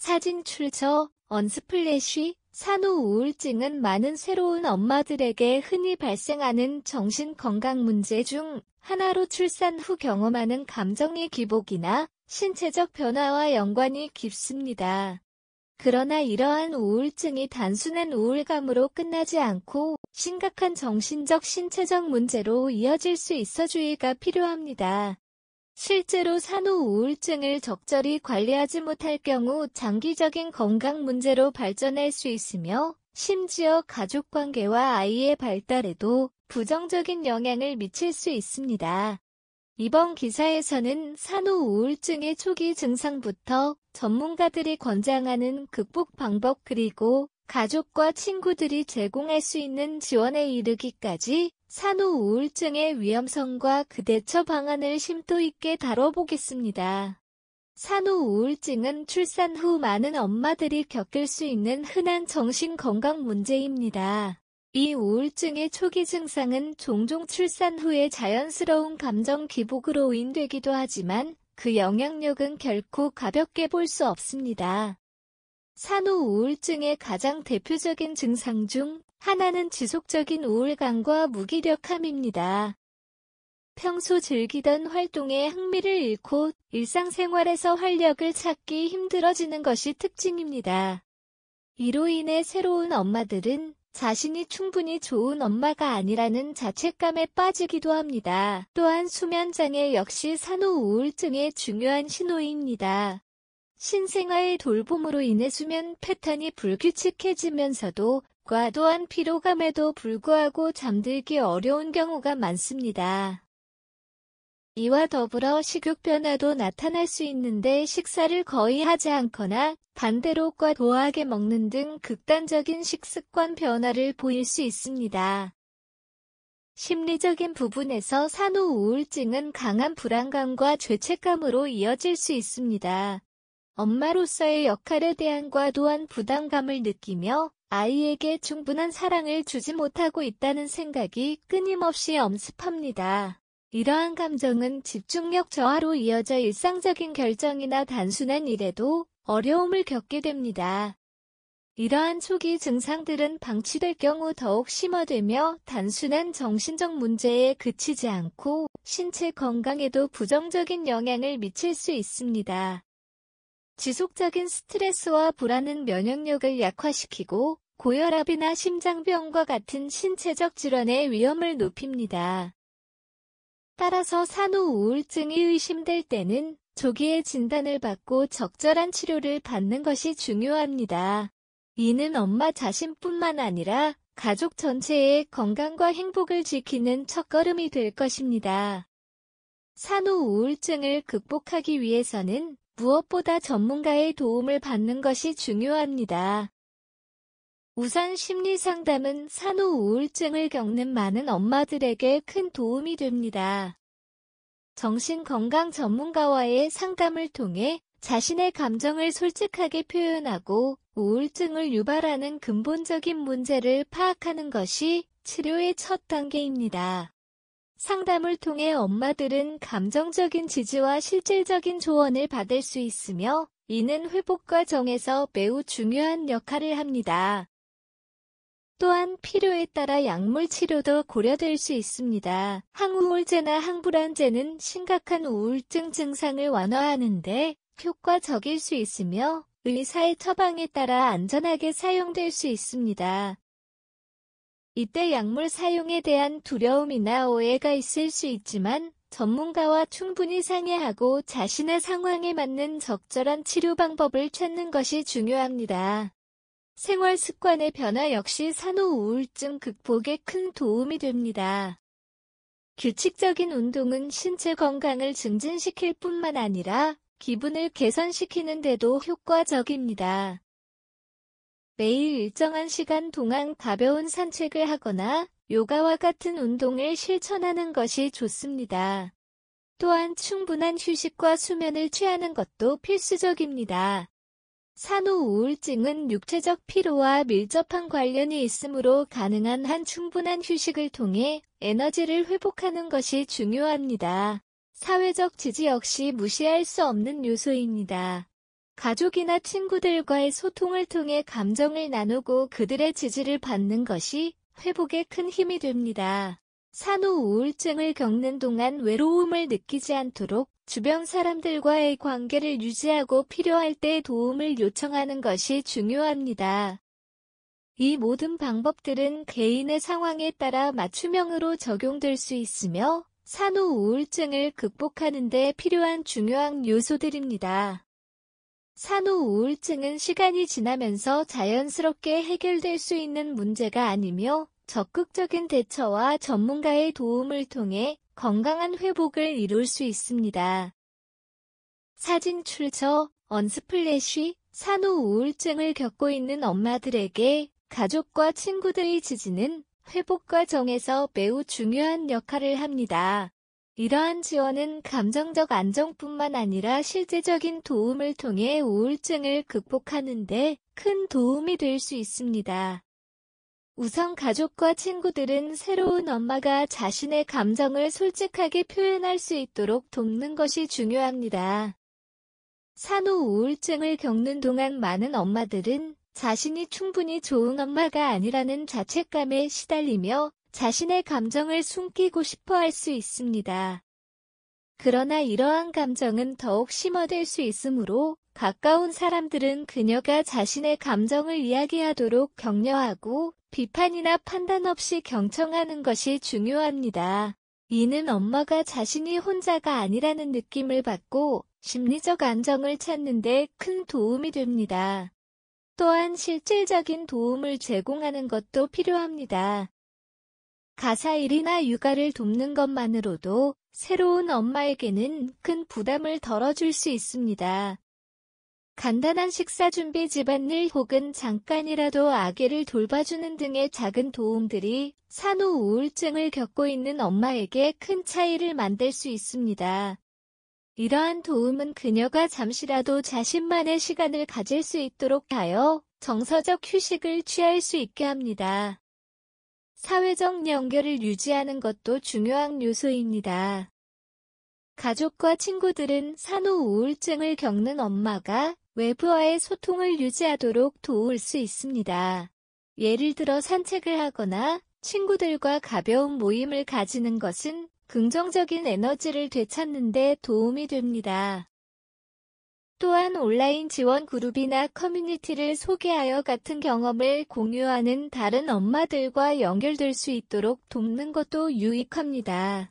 사진 출처 언스플래시. 산후 우울증은 많은 새로운 엄마들에게 흔히 발생하는 정신건강 문제 중 하나로 출산 후 경험하는 감정의 기복이나 신체적 변화와 연관이 깊습니다. 그러나 이러한 우울증이 단순한 우울감으로 끝나지 않고 심각한 정신적, 신체적 문제로 이어질 수 있어 주의가 필요합니다. 실제로 산후 우울증을 적절히 관리하지 못할 경우 장기적인 건강 문제로 발전할 수 있으며 심지어 가족관계와 아이의 발달에도 부정적인 영향을 미칠 수 있습니다. 이번 기사에서는 산후 우울증의 초기 증상부터 전문가들이 권장하는 극복 방법 그리고 가족과 친구들이 제공할 수 있는 지원에 이르기까지 산후 우울증의 위험성과 그 대처 방안을 심도 있게 다뤄보겠습니다. 산후 우울증은 출산 후 많은 엄마들이 겪을 수 있는 흔한 정신건강 문제입니다. 이 우울증의 초기 증상은 종종 출산 후의 자연스러운 감정 기복으로 인되기도 하지만 그 영향력은 결코 가볍게 볼 수 없습니다. 산후 우울증의 가장 대표적인 증상 중 하나는 지속적인 우울감과 무기력함입니다. 평소 즐기던 활동에 흥미를 잃고 일상생활에서 활력을 찾기 힘들어지는 것이 특징입니다. 이로 인해 새로운 엄마들은 자신이 충분히 좋은 엄마가 아니라는 자책감에 빠지기도 합니다. 또한 수면장애 역시 산후 우울증의 중요한 신호입니다. 신생아의 돌봄으로 인해 수면 패턴이 불규칙해지면서도 과도한 피로감에도 불구하고 잠들기 어려운 경우가 많습니다. 이와 더불어 식욕 변화도 나타날 수 있는데 식사를 거의 하지 않거나 반대로 과도하게 먹는 등 극단적인 식습관 변화를 보일 수 있습니다. 심리적인 부분에서 산후 우울증은 강한 불안감과 죄책감으로 이어질 수 있습니다. 엄마로서의 역할에 대한 과도한 부담감을 느끼며 아이에게 충분한 사랑을 주지 못하고 있다는 생각이 끊임없이 엄습합니다. 이러한 감정은 집중력 저하로 이어져 일상적인 결정이나 단순한 일에도 어려움을 겪게 됩니다. 이러한 초기 증상들은 방치될 경우 더욱 심화되며 단순한 정신적 문제에 그치지 않고 신체 건강에도 부정적인 영향을 미칠 수 있습니다. 지속적인 스트레스와 불안은 면역력을 약화시키고 고혈압이나 심장병과 같은 신체적 질환의 위험을 높입니다. 따라서 산후 우울증이 의심될 때는 조기에 진단을 받고 적절한 치료를 받는 것이 중요합니다. 이는 엄마 자신뿐만 아니라 가족 전체의 건강과 행복을 지키는 첫걸음이 될 것입니다. 산후 우울증을 극복하기 위해서는 무엇보다 전문가의 도움을 받는 것이 중요합니다. 우선 심리상담은 산후 우울증을 겪는 많은 엄마들에게 큰 도움이 됩니다. 정신건강 전문가와의 상담을 통해 자신의 감정을 솔직하게 표현하고 우울증을 유발하는 근본적인 문제를 파악하는 것이 치료의 첫 단계입니다. 상담을 통해 엄마들은 감정적인 지지와 실질적인 조언을 받을 수 있으며 이는 회복 과정에서 매우 중요한 역할을 합니다. 또한 필요에 따라 약물 치료도 고려될 수 있습니다. 항우울제나 항불안제는 심각한 우울증 증상을 완화하는 데 효과적일 수 있으며 의사의 처방에 따라 안전하게 사용될 수 있습니다. 이때 약물 사용에 대한 두려움이나 오해가 있을 수 있지만 전문가와 충분히 상의하고 자신의 상황에 맞는 적절한 치료 방법을 찾는 것이 중요합니다. 생활 습관의 변화 역시 산후 우울증 극복에 큰 도움이 됩니다. 규칙적인 운동은 신체 건강을 증진시킬 뿐만 아니라 기분을 개선시키는 데도 효과적입니다. 매일 일정한 시간 동안 가벼운 산책을 하거나 요가와 같은 운동을 실천하는 것이 좋습니다. 또한 충분한 휴식과 수면을 취하는 것도 필수적입니다. 산후 우울증은 육체적 피로와 밀접한 관련이 있으므로 가능한 한 충분한 휴식을 통해 에너지를 회복하는 것이 중요합니다. 사회적 지지 역시 무시할 수 없는 요소입니다. 가족이나 친구들과의 소통을 통해 감정을 나누고 그들의 지지를 받는 것이 회복에 큰 힘이 됩니다. 산후 우울증을 겪는 동안 외로움을 느끼지 않도록 주변 사람들과의 관계를 유지하고 필요할 때 도움을 요청하는 것이 중요합니다. 이 모든 방법들은 개인의 상황에 따라 맞춤형으로 적용될 수 있으며 산후 우울증을 극복하는 데 필요한 중요한 요소들입니다. 산후 우울증은 시간이 지나면서 자연스럽게 해결될 수 있는 문제가 아니며 적극적인 대처와 전문가의 도움을 통해 건강한 회복을 이룰 수 있습니다. 사진 출처 언스플래시 산후 우울증을 겪고 있는 엄마들에게 가족과 친구들의 지지는 회복 과정에서 매우 중요한 역할을 합니다. 이러한 지원은 감정적 안정뿐만 아니라 실제적인 도움을 통해 우울증을 극복하는 데 큰 도움이 될 수 있습니다. 우선 가족과 친구들은 새로운 엄마가 자신의 감정을 솔직하게 표현할 수 있도록 돕는 것이 중요합니다. 산후 우울증을 겪는 동안 많은 엄마들은 자신이 충분히 좋은 엄마가 아니라는 자책감에 시달리며 자신의 감정을 숨기고 싶어 할 수 있습니다. 그러나 이러한 감정은 더욱 심화될 수 있으므로 가까운 사람들은 그녀가 자신의 감정을 이야기하도록 격려하고 비판이나 판단 없이 경청하는 것이 중요합니다. 이는 엄마가 자신이 혼자가 아니라는 느낌을 받고 심리적 안정을 찾는 데 큰 도움이 됩니다. 또한 실질적인 도움을 제공하는 것도 필요합니다. 가사일이나 육아를 돕는 것만으로도 새로운 엄마에게는 큰 부담을 덜어줄 수 있습니다. 간단한 식사 준비, 집안일 혹은 잠깐이라도 아기를 돌봐주는 등의 작은 도움들이 산후 우울증을 겪고 있는 엄마에게 큰 차이를 만들 수 있습니다. 이러한 도움은 그녀가 잠시라도 자신만의 시간을 가질 수 있도록 하여 정서적 휴식을 취할 수 있게 합니다. 사회적 연결을 유지하는 것도 중요한 요소입니다. 가족과 친구들은 산후 우울증을 겪는 엄마가 외부와의 소통을 유지하도록 도울 수 있습니다. 예를 들어 산책을 하거나 친구들과 가벼운 모임을 가지는 것은 긍정적인 에너지를 되찾는 데 도움이 됩니다. 또한 온라인 지원 그룹이나 커뮤니티를 소개하여 같은 경험을 공유하는 다른 엄마들과 연결될 수 있도록 돕는 것도 유익합니다.